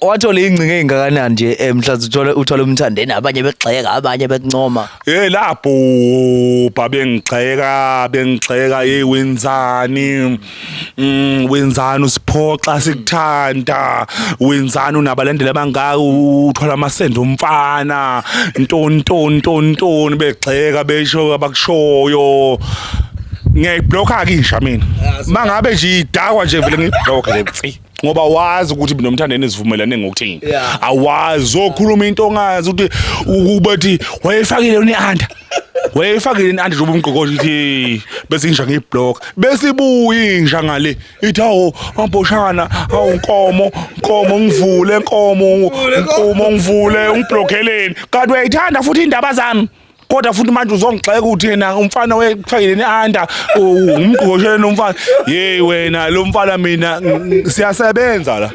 wathola ingcinga engakanani nje mhlawumbe uthola uMthandeni abanye begxeka abanye bekuncoma lapho bengigxeka wenzani usiphoxa sikuthanda wenzani unabalandeli abangaka uthwala amasend umfana ntoni begxeka besho abakushoyo ngiyayibhlokha kisha mina mangabe nje idakwa nje vele ngiyibhlokha lethi ngoba wazi ukuthi noMthandeni sivumelane ngokuthini awazi zokhuluma into ongazi ukuthi ubathi wayefakile uneanda wayefakile uneanda nje umgqokoshi ithi bese inja ngiyibhlokha bese ibuya inja ngale ithi awu amboshana awu nkomo ngivule nkomo ngivule ungibhlokheleni kanti uyayithanda futhi indaba zami kodwa futhi manje uzongixeka ukuthi yena umfana wefakile neanda umgqokosheni umfana wena lo mfana mina siyasebenza la